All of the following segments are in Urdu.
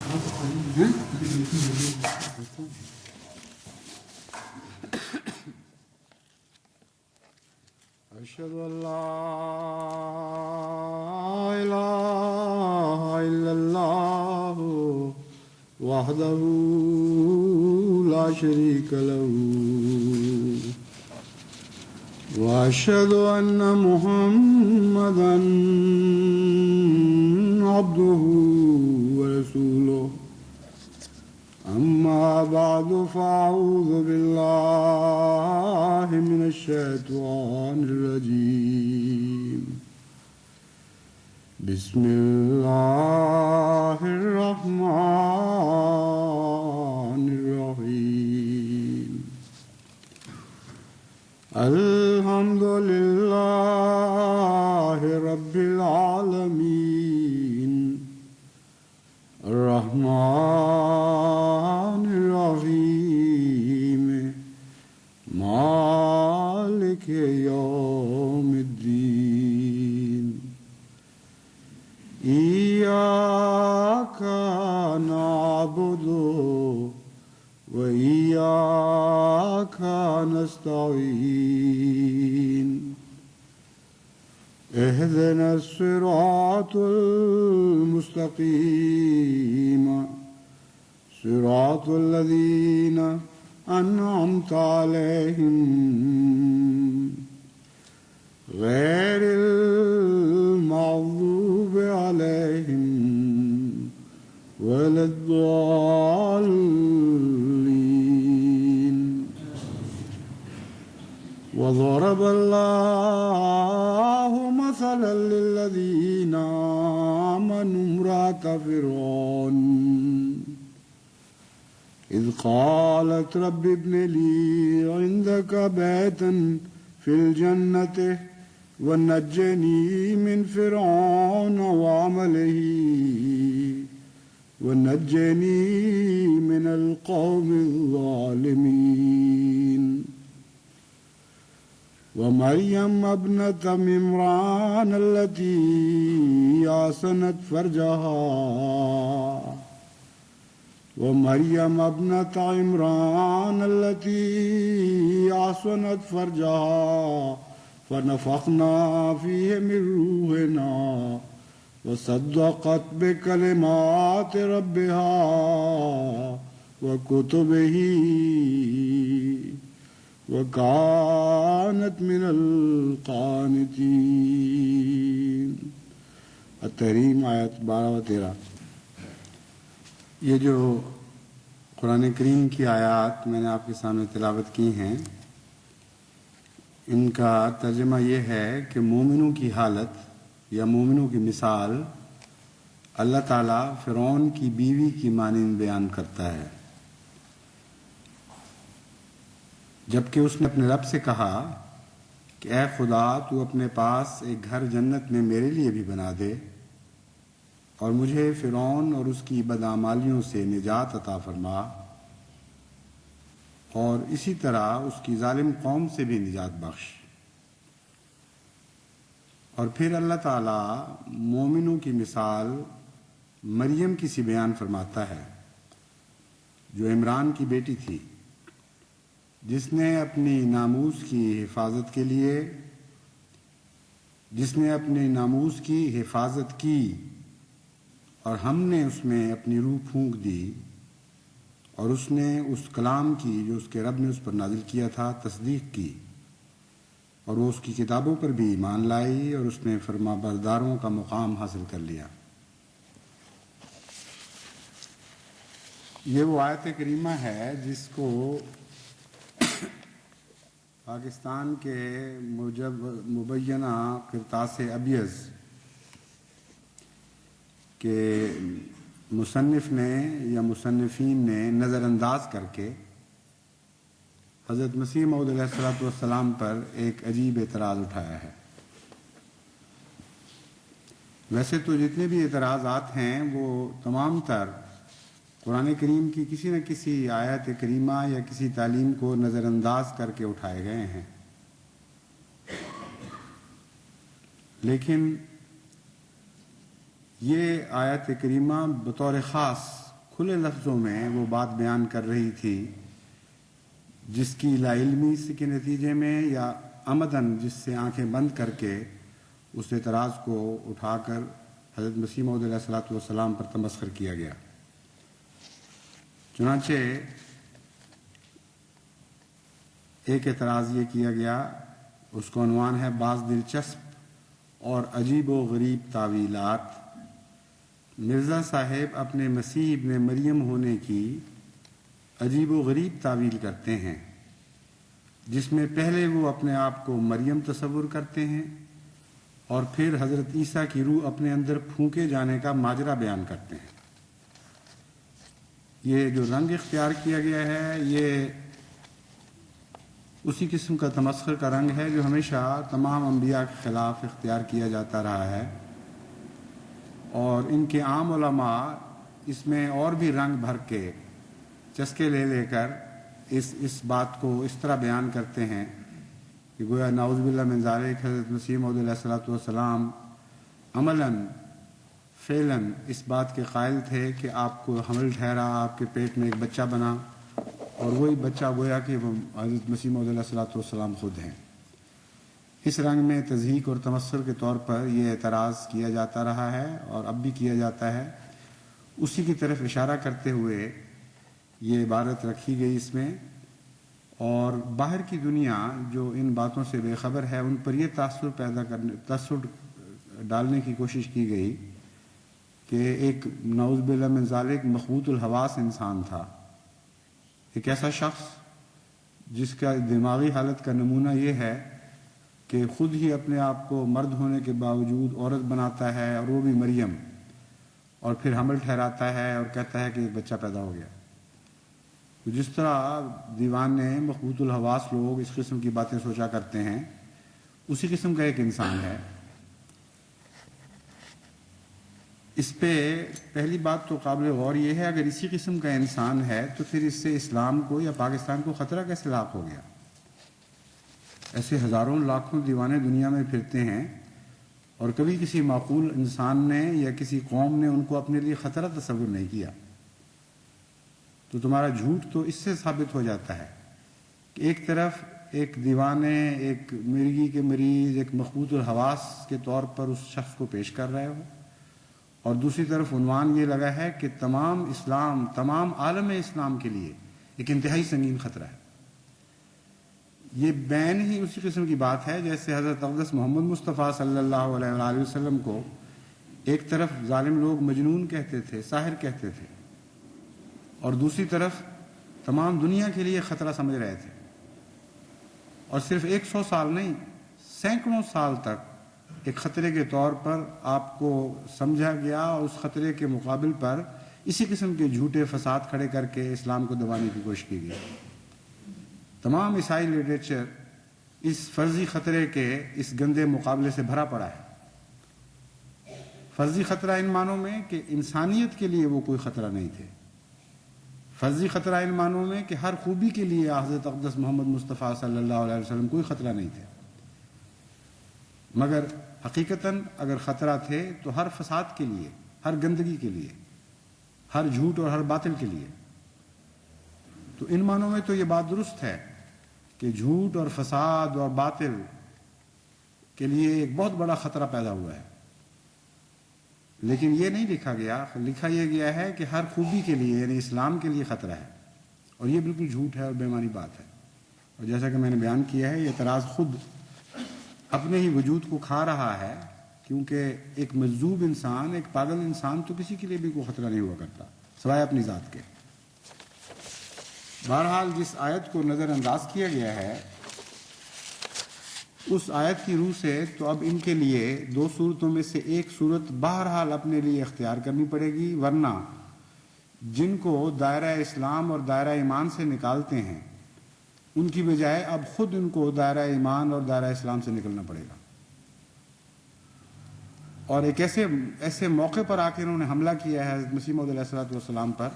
أشهد أن لا إله إلا الله وحده لا شريك له وأشهد أن محمدا عبده ورسوله أما بعد فأعوذ بالله من الشيطان الرجيم بسم الله الرحمن الرحيم الحمد لله رب العالمين الرحمن الرحيم مالك يوم الدين إياك نعبد وإياك نستعين اهدنا الصراط المستقيم صراط الذين أنعمت عليهم غير المغضوب عليهم ولا الضالين وضرب الله مثلا للذين آمنوا امرأة فرعون إذ قالت رب ابن لي عندك بيتا في الجنة ونجني من فرعون وعمله ونجني من القوم الظالمين ومريم ابنة عمران التي أحصنت فرجها ومريم ابنة عمران التي أحصنت فرجها فنفخنا فيه من روحنا وصدقت بكلمات ربها وكتبه وكانت من القانتين. التحریم آیت 12 و 13. یہ جو قرآن کریم کی آیات میں نے آپ کے سامنے تلاوت کی ہیں، ان کا ترجمہ یہ ہے کہ مومنوں کی حالت یا مومنوں کی مثال اللہ تعالیٰ فرعون کی بیوی کی مانند بیان کرتا ہے، جبکہ اس نے اپنے رب سے کہا کہ اے خدا، تو اپنے پاس ایک گھر جنت میں میرے لیے بھی بنا دے اور مجھے فرعون اور اس کی بدعمالیوں سے نجات عطا فرما، اور اسی طرح اس کی ظالم قوم سے بھی نجات بخش۔ اور پھر اللہ تعالیٰ مومنوں کی مثال مریم کی سی بیان فرماتا ہے، جو عمران کی بیٹی تھی، جس نے اپنی ناموس کی حفاظت کی اور ہم نے اس میں اپنی روح پھونک دی، اور اس نے اس کلام کی جو اس کے رب نے اس پر نازل کیا تھا تصدیق کی، اور وہ اس کی کتابوں پر بھی ایمان لائی، اور اس نے فرما برداروں کا مقام حاصل کر لیا۔ یہ وہ آیت کریمہ ہے جس کو پاکستان کے مبینہ قرطاس ابیض کے مصنف نے یا مصنفین نے نظر انداز کر کے حضرت مسیح موعود علیہ السلام پر ایک عجیب اعتراض اٹھایا ہے۔ ویسے تو جتنے بھی اعتراضات ہیں وہ تمام تر قرآن کریم کی کسی نہ کسی آیت کریمہ یا کسی تعلیم کو نظر انداز کر کے اٹھائے گئے ہیں، لیکن یہ آیت کریمہ بطور خاص کھلے لفظوں میں وہ بات بیان کر رہی تھی جس کی لا علمی کے نتیجے میں یا عمدن جس سے آنکھیں بند کر کے اس اعتراض کو اٹھا کر حضرت مسیح موعود علیہ الصلوۃ والسلام پر تمسخر کیا گیا۔ چنانچہ ایک اعتراض یہ کیا گیا، اس کا عنوان ہے بعض دلچسپ اور عجیب و غریب تعویلات۔ مرزا صاحب اپنے مسیح ابن مریم ہونے کی عجیب و غریب تعویل کرتے ہیں، جس میں پہلے وہ اپنے آپ کو مریم تصور کرتے ہیں اور پھر حضرت عیسیٰ کی روح اپنے اندر پھونکے جانے کا ماجرا بیان کرتے ہیں۔ یہ جو رنگ اختیار کیا گیا ہے یہ اسی قسم کا تمسخر کا رنگ ہے جو ہمیشہ تمام انبیاء کے خلاف اختیار کیا جاتا رہا ہے، اور ان کے عام علماء اس میں اور بھی رنگ بھر کے چسکے لے لے کر اس بات کو اس طرح بیان کرتے ہیں کہ گویا نعوذ باللہ من ذالک حضرت مسیح موعود علیہ الصلوۃ والسلام عملاً فعلاً اس بات کے قائل تھے کہ آپ کو حمل ٹھہرا، آپ کے پیٹ میں ایک بچہ بنا، اور وہی بچہ گویا کہ وہ حضرت مسیح موعود علیہ الصلوۃ والسلام خود ہیں۔ اس رنگ میں تضحیک اور تمسخر کے طور پر یہ اعتراض کیا جاتا رہا ہے اور اب بھی کیا جاتا ہے۔ اسی کی طرف اشارہ کرتے ہوئے یہ عبارت رکھی گئی اس میں، اور باہر کی دنیا جو ان باتوں سے بے خبر ہے ان پر یہ تاثر ڈالنے کی کوشش کی گئی کہ ایک نعوذ باللہ من ذالک مخبوط الحواس انسان تھا، ایک ایسا شخص جس کا دماغی حالت کا نمونہ یہ ہے کہ خود ہی اپنے آپ کو مرد ہونے کے باوجود عورت بناتا ہے، اور وہ بھی مریم، اور پھر حمل ٹھہراتا ہے اور کہتا ہے کہ ایک بچہ پیدا ہو گیا۔ تو جس طرح دیوانے مخبوط الحواس لوگ اس قسم کی باتیں سوچا کرتے ہیں، اسی قسم کا ایک انسان ہے۔ اس پہ پہلی بات تو قابل غور یہ ہے، اگر اسی قسم کا انسان ہے تو پھر اس سے اسلام کو یا پاکستان کو خطرہ کیسے لاحق ہو گیا؟ ایسے ہزاروں لاکھوں دیوانے دنیا میں پھرتے ہیں، اور کبھی کسی معقول انسان نے یا کسی قوم نے ان کو اپنے لیے خطرہ تصور نہیں کیا۔ تو تمہارا جھوٹ تو اس سے ثابت ہو جاتا ہے کہ ایک طرف ایک دیوانے، ایک مرگی کے مریض، ایک مخبوط الحواس کے طور پر اس شخص کو پیش کر رہے ہو، اور دوسری طرف عنوان یہ لگا ہے کہ تمام عالم اسلام کے لیے ایک انتہائی سنگین خطرہ ہے۔ یہ بین ہی اسی قسم کی بات ہے جیسے حضرت اقدس محمد مصطفیٰ صلی اللہ علیہ وآلہ وسلم کو ایک طرف ظالم لوگ مجنون کہتے تھے، ساحر کہتے تھے، اور دوسری طرف تمام دنیا کے لیے خطرہ سمجھ رہے تھے، اور صرف 100 سال نہیں، سینکڑوں سال تک ایک خطرے کے طور پر آپ کو سمجھا گیا، اور اس خطرے کے مقابل پر اسی قسم کے جھوٹے فساد کھڑے کر کے اسلام کو دبانے کی کوشش کی گئی۔ تمام عیسائی لٹریچر اس فرضی خطرے کے اس گندے مقابلے سے بھرا پڑا ہے۔ فرضی خطرہ ان معنوں میں کہ انسانیت کے لیے وہ کوئی خطرہ نہیں تھے، فرضی خطرہ ان معنوں میں کہ ہر خوبی کے لیے حضرت اقدس محمد مصطفیٰ صلی اللہ علیہ وسلم کوئی خطرہ نہیں تھے، مگر حقیقتاً اگر خطرہ تھے تو ہر فساد کے لیے، ہر گندگی کے لیے، ہر جھوٹ اور ہر باطل کے لیے۔ تو ان معنوں میں تو یہ بات درست ہے کہ جھوٹ اور فساد اور باطل کے لیے ایک بہت بڑا خطرہ پیدا ہوا ہے، لیکن یہ نہیں لکھا گیا، لکھا یہ گیا ہے کہ ہر خوبی کے لیے یعنی اسلام کے لیے خطرہ ہے، اور یہ بالکل جھوٹ ہے اور بے معنی بات ہے۔ اور جیسا کہ میں نے بیان کیا ہے، یہ اعتراض خود اپنے ہی وجود کو کھا رہا ہے، کیونکہ ایک مجذوب انسان، ایک پاگل انسان تو کسی کے لیے بھی کوئی خطرہ نہیں ہوا کرتا سوائے اپنی ذات کے۔ بہرحال جس آیت کو نظر انداز کیا گیا ہے اس آیت کی روح سے تو اب ان کے لیے دو صورتوں میں سے ایک صورت بہرحال اپنے لیے اختیار کرنی پڑے گی، ورنہ جن کو دائرہ اسلام اور دائرہ ایمان سے نکالتے ہیں ان کی بجائے اب خود ان کو دائرہ ایمان اور دائرہ اسلام سے نکلنا پڑے گا۔ اور ایک ایسے موقع پر آ کے انہوں نے حملہ کیا ہے حضرت مسیح موعود علیہ الصلوۃ والسلام پر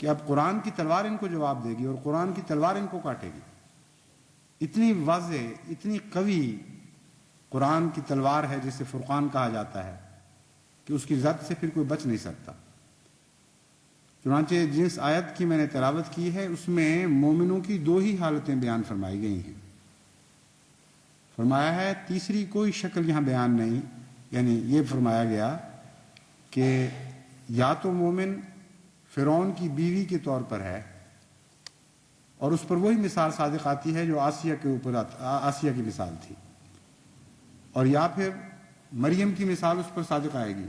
کہ اب قرآن کی تلوار ان کو جواب دے گی اور قرآن کی تلوار ان کو کاٹے گی۔ اتنی واضح، اتنی قوی قرآن کی تلوار ہے جسے فرقان کہا جاتا ہے کہ اس کی زد سے پھر کوئی بچ نہیں سکتا۔ چنانچہ جس آیت کی میں نے تلاوت کی ہے اس میں مومنوں کی دو ہی حالتیں بیان فرمائی گئی ہیں. فرمایا ہے تیسری کوئی شکل یہاں بیان نہیں، یعنی یہ فرمایا گیا کہ یا تو مومن فرعون کی بیوی کے طور پر ہے اور اس پر وہی مثال صادق آتی ہے جو آسیہ کے اوپر آسیہ کی مثال تھی، اور یا پھر مریم کی مثال اس پر صادق آئے گی،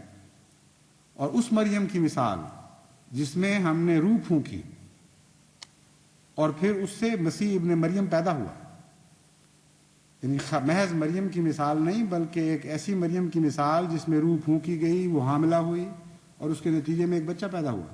اور اس مریم کی مثال جس میں ہم نے روح پھونکی اور پھر اس سے مسیح ابن مریم پیدا ہوا. یعنی محض مریم کی مثال نہیں بلکہ ایک ایسی مریم کی مثال جس میں روح پھونکی گئی، وہ حاملہ ہوئی اور اس کے نتیجے میں ایک بچہ پیدا ہوا.